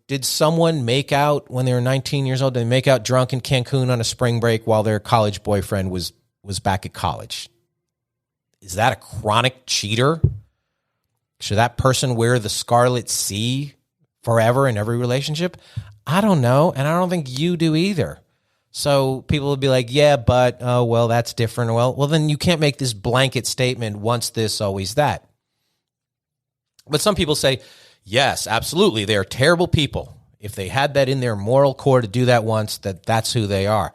Did someone make out when they were 19 years old? Did they make out drunk in Cancun on a spring break while their college boyfriend was back at college? Is that a chronic cheater? Should that person wear the scarlet C forever in every relationship? I don't know, and I don't think you do either. So people will be like, yeah, but, oh, well, that's different. Well, then you can't make this blanket statement, once this, always that. But some people say, yes, absolutely, they're terrible people. If they had that in their moral core to do that once, that's who they are.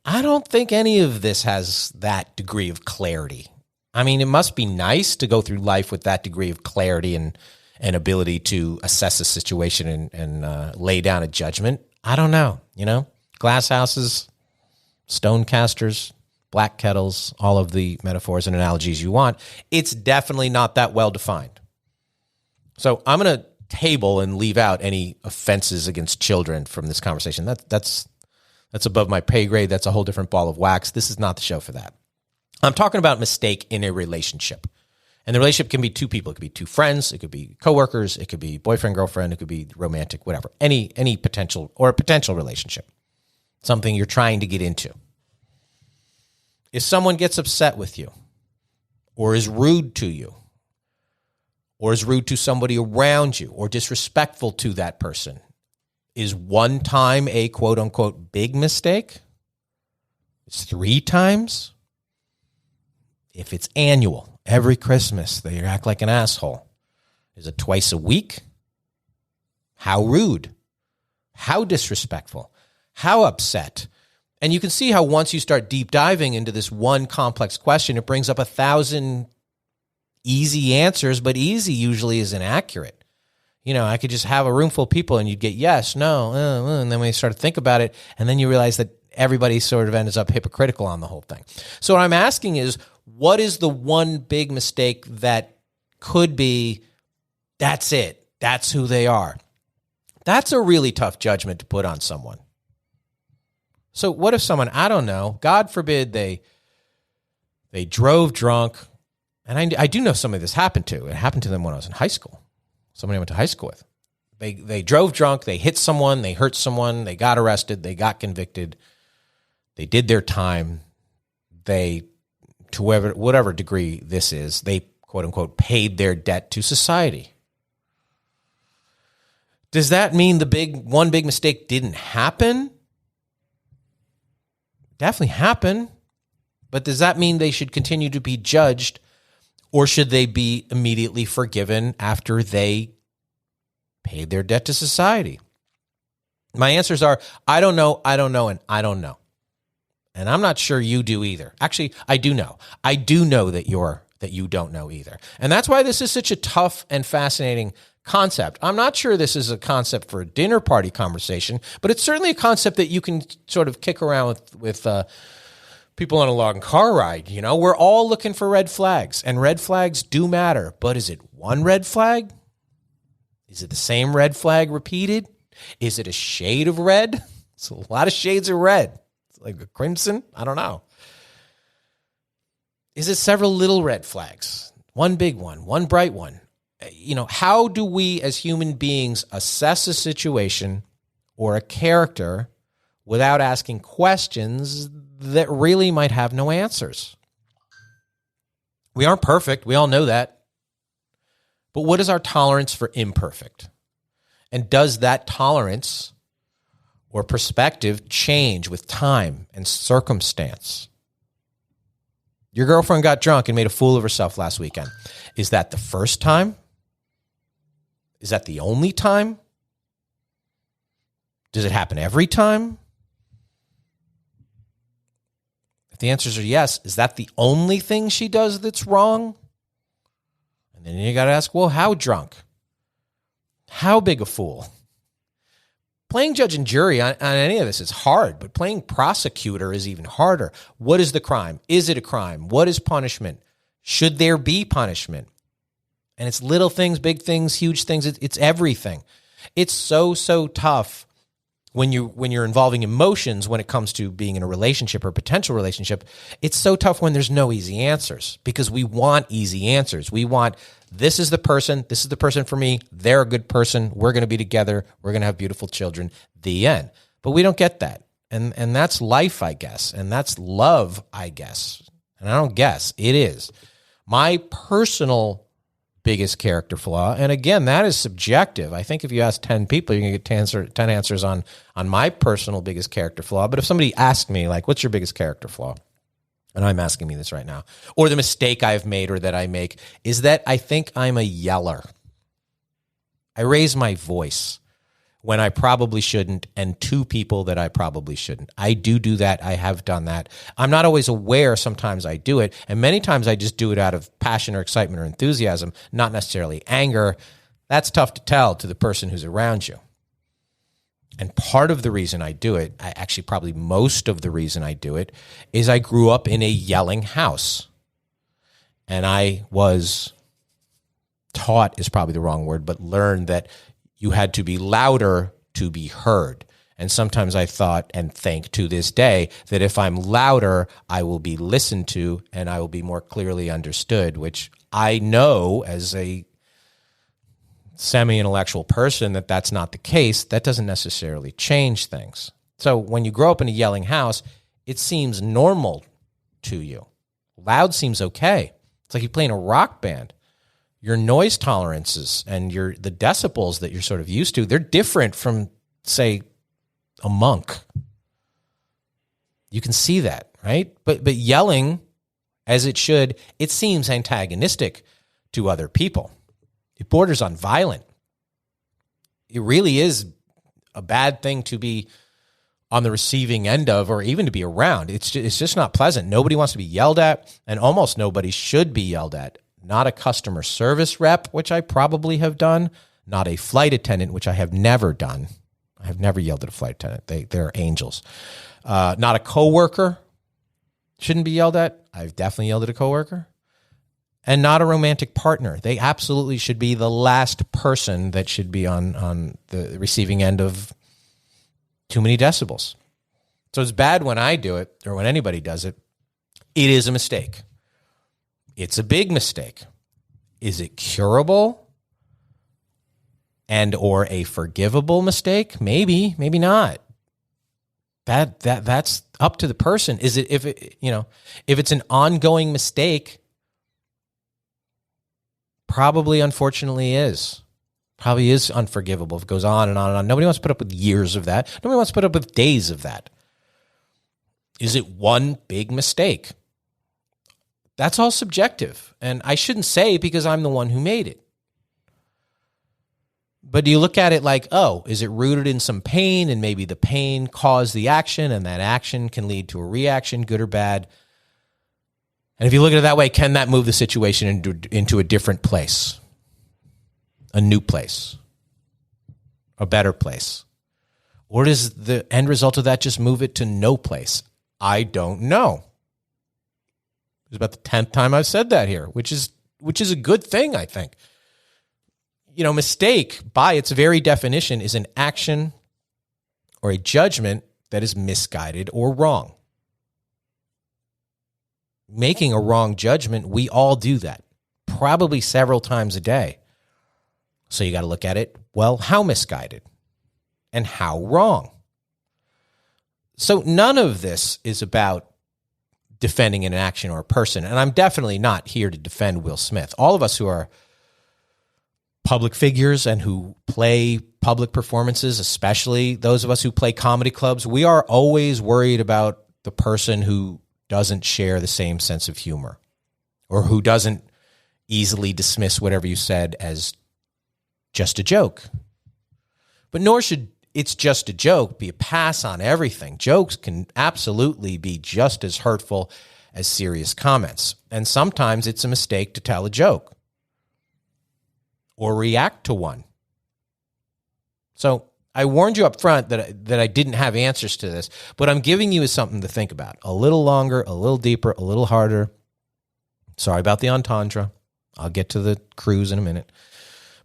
I don't think any of this has that degree of clarity. I mean, it must be nice to go through life with that degree of clarity and ability to assess a situation and lay down a judgment. I don't know, glass houses, stone casters, black kettles, all of the metaphors and analogies you want. It's definitely not that well defined. So I'm going to table and leave out any offenses against children from this conversation. That's above my pay grade. That's a whole different ball of wax. This is not the show for that. I'm talking about mistake in a relationship. And the relationship can be two people. It could be two friends. It could be coworkers. It could be boyfriend, girlfriend. It could be romantic, whatever. Any potential or a potential relationship. Something you're trying to get into. If someone gets upset with you or is rude to you or is rude to somebody around you or disrespectful to that person, is one time a quote-unquote big mistake? It's 3 times? If it's annual, every Christmas, they act like an asshole. Is it twice a week? How rude? How disrespectful? How upset? And you can see how once you start deep diving into this one complex question, it brings up 1,000 easy answers, but easy usually is inaccurate. I could just have a room full of people and you'd get yes, no, and then when you start to think about it, and then you realize that everybody sort of ends up hypocritical on the whole thing. So what I'm asking is, what is the one big mistake that could be, that's it, that's who they are? That's a really tough judgment to put on someone. So what if someone, I don't know, God forbid they drove drunk, and I do know some of this happened to. It happened to them when I was in high school. Somebody I went to high school with. They drove drunk, they hit someone, they hurt someone, they got arrested, they got convicted, they did their time, to whatever degree this is, they, quote unquote, paid their debt to society. Does that mean one big mistake didn't happen? Definitely happened. But does that mean they should continue to be judged, or should they be immediately forgiven after they paid their debt to society? My answers are, I don't know, and I don't know. And I'm not sure you do either. Actually, I do know. I do know that you don't know either. And that's why this is such a tough and fascinating concept. I'm not sure this is a concept for a dinner party conversation, but it's certainly a concept that you can sort of kick around with people on a long car ride. We're all looking for red flags, and red flags do matter. But is it one red flag? Is it the same red flag repeated? Is it a shade of red? It's a lot of shades of red. Like a crimson? I don't know. Is it several little red flags? One big one bright one? How do we as human beings assess a situation or a character without asking questions that really might have no answers? We aren't perfect. We all know that. But what is our tolerance for imperfect? And does that tolerance or perspective change with time and circumstance? Your girlfriend got drunk and made a fool of herself last weekend. Is that the first time? Is that the only time? Does it happen every time? If the answers are yes, is that the only thing she does that's wrong? And then you got to ask, well, how drunk? How big a fool? Playing judge and jury on any of this is hard, but playing prosecutor is even harder. What is the crime? Is it a crime? What is punishment? Should there be punishment? And it's little things, big things, huge things. It's everything. It's so tough when you're involving emotions when it comes to being in a relationship or a potential relationship, it's so tough when there's no easy answers, because we want easy answers. We want, this is the person for me, they're a good person, we're going to be together, we're going to have beautiful children, the end. But we don't get that. And that's life, I guess. And that's love, I guess. And I don't guess, it is. My personal biggest character flaw, and again, that is subjective. I think if you ask 10 people, you're going to get 10 answers on my personal biggest character flaw. But if somebody asked me, like, what's your biggest character flaw? And I'm asking me this right now, or the mistake I've made or that I make, is that I think I'm a yeller. I raise my voice when I probably shouldn't, and to people that I probably shouldn't. I do that. I have done that. I'm not always aware. Sometimes I do it, and many times I just do it out of passion or excitement or enthusiasm, not necessarily anger. That's tough to tell to the person who's around you. And part of the reason I do it, actually probably most of the reason I do it, is I grew up in a yelling house. And I was taught, is probably the wrong word, but learned that you had to be louder to be heard. And sometimes I thought and think to this day that if I'm louder, I will be listened to and I will be more clearly understood, which I know as a semi-intellectual person that that's not the case. That doesn't necessarily change things. So when you grow up in a yelling house, it seems normal to you. Loud seems okay. It's like you play in a rock band. Your noise tolerances and the decibels that you're sort of used to, they're different from, say, a monk. You can see that, right? But yelling, as it should, it seems antagonistic to other people. It borders on violent. It really is a bad thing to be on the receiving end of, or even to be around. It's just not pleasant. Nobody wants to be yelled at, and almost nobody should be yelled at. Not a customer service rep, which I probably have done. Not a flight attendant, which I have never done. I have never yelled at a flight attendant. They're angels. Not a coworker. Shouldn't be yelled at. I've definitely yelled at a coworker. And not a romantic partner. They absolutely should be the last person that should be on the receiving end of too many decibels. So it's bad when I do it, or when anybody does it. It is a mistake. It's a big mistake. Is it curable and or a forgivable mistake? Maybe, maybe not. That's up to the person. Is it if it's an ongoing mistake? Probably, unfortunately, is. Probably is unforgivable if it goes on and on and on. Nobody wants to put up with years of that. Nobody wants to put up with days of that. Is it one big mistake? That's all subjective. And I shouldn't say because I'm the one who made it. But do you look at it like, oh, is it rooted in some pain, and maybe the pain caused the action, and that action can lead to a reaction, good or bad? And if you look at it that way, can that move the situation into a different place? A new place? A better place? Or does the end result of that just move it to no place? I don't know. It's about the 10th time I've said that here, which is a good thing, I think. Mistake, by its very definition, is an action or a judgment that is misguided or wrong. Making a wrong judgment, we all do that, probably several times a day. So you got to look at it, well, how misguided and how wrong? So none of this is about defending an action or a person. And I'm definitely not here to defend Will Smith. All of us who are public figures and who play public performances, especially those of us who play comedy clubs, we are always worried about the person who doesn't share the same sense of humor, or who doesn't easily dismiss whatever you said as just a joke. But nor should it's just a joke be a pass on everything. Jokes can absolutely be just as hurtful as serious comments. And sometimes it's a mistake to tell a joke or react to one. So I warned you up front that I didn't have answers to this, but I'm giving you something to think about. A little longer, a little deeper, a little harder. Sorry about the entendre. I'll get to the cruise in a minute.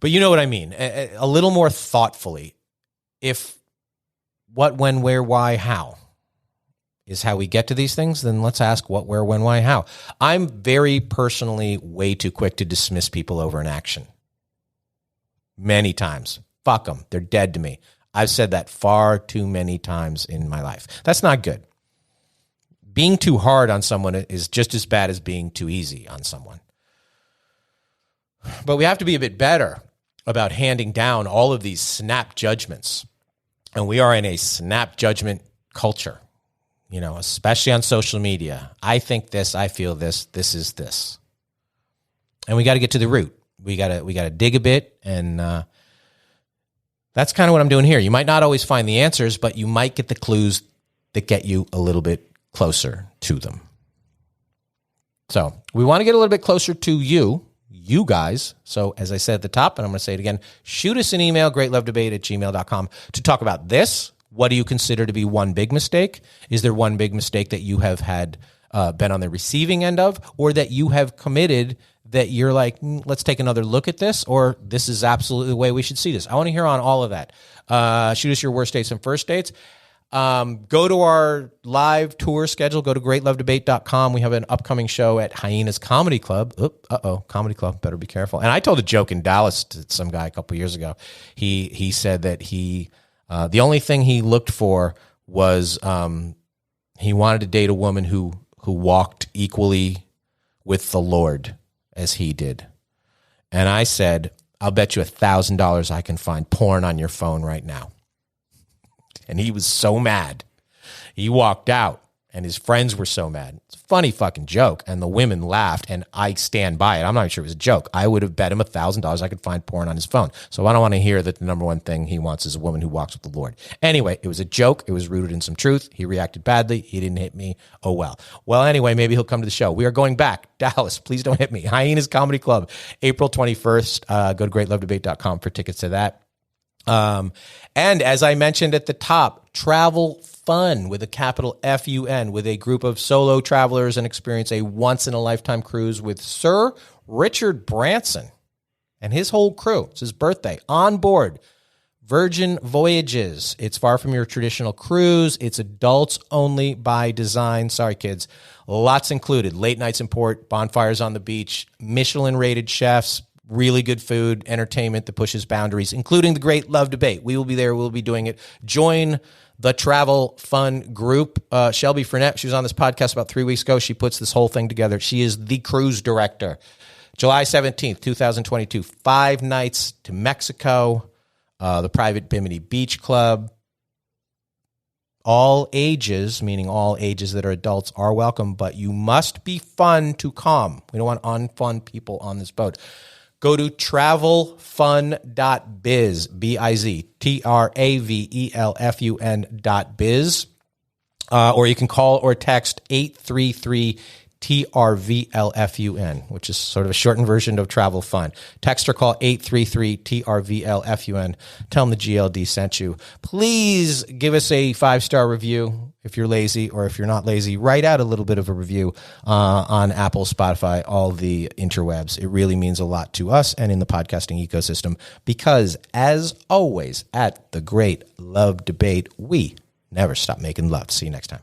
But you know what I mean. A little more thoughtfully. If what, when, where, why, how is how we get to these things, then let's ask what, where, when, why, how. I'm very personally way too quick to dismiss people over an action. Many times. Fuck them. They're dead to me. I've said that far too many times in my life. That's not good. Being too hard on someone is just as bad as being too easy on someone. But we have to be a bit better about handing down all of these snap judgments. And we are in a snap judgment culture, especially on social media. I think this, I feel this, this is this. And we got to get to the root. We got to dig a bit, and that's kind of what I'm doing here. You might not always find the answers, but you might get the clues that get you a little bit closer to them. So we want to get a little bit closer to you guys. So as I said at the top, and I'm going to say it again, shoot us an email, greatlovedebate@gmail.com, to talk about this. What do you consider to be one big mistake? Is there one big mistake that you have had been on the receiving end of, or that you have committed that you're like, let's take another look at this, or this is absolutely the way we should see this? I want to hear on all of that. Shoot us your worst dates and first dates. Go to our live tour schedule. Go to greatlovedebate.com. We have an upcoming show at Hyenas Comedy Club. Comedy Club. Better be careful. And I told a joke in Dallas to some guy a couple years ago. He said that the only thing he looked for was he wanted to date a woman who walked equally with the Lord as he did. And I said, I'll bet you $1,000 I can find porn on your phone right now. And he was so mad. He walked out, and his friends were so mad. It's a funny fucking joke, and the women laughed, and I stand by it. I'm not even sure it was a joke. I would have bet him $1,000 I could find porn on his phone. So I don't want to hear that the number one thing he wants is a woman who walks with the Lord. Anyway, it was a joke. It was rooted in some truth. He reacted badly. He didn't hit me. Oh, well. Well, anyway, maybe he'll come to the show. We are going back. Dallas, please don't hit me. Hyenas Comedy Club, April 21st. Go to greatlovedebate.com for tickets to that. And as I mentioned at the top, travel fun with a capital F-U-N, with a group of solo travelers, and experience a once-in-a-lifetime cruise with Sir Richard Branson and his whole crew. It's his birthday. On board Virgin Voyages. It's far from your traditional cruise. It's adults only by design. Sorry, kids. Lots included. Late nights in port, bonfires on the beach, Michelin-rated chefs, really good food, entertainment that pushes boundaries, including the Great Love Debate. We will be there. We'll be doing it. Join the travel fun group. Shelby Frenette, she was on this podcast about 3 weeks ago. She puts this whole thing together. She is the cruise director. July 17th, 2022, 5 nights to Mexico, the private Bimini Beach Club. All ages, meaning all ages that are adults, are welcome, but you must be fun to come. We don't want unfun people on this boat. Go to travelfun.biz, B-I-Z, travelfun.biz, or you can call or text 833-TRVLFUN, which is sort of a shortened version of Travel Fun. Text or call 833-TRVLFUN. Tell them the GLD sent you. Please give us a 5-star review if you're lazy, or if you're not lazy, write out a little bit of a review on Apple, Spotify, all the interwebs. It really means a lot to us and in the podcasting ecosystem, because as always at the Great Love Debate, we never stop making love. See you next time.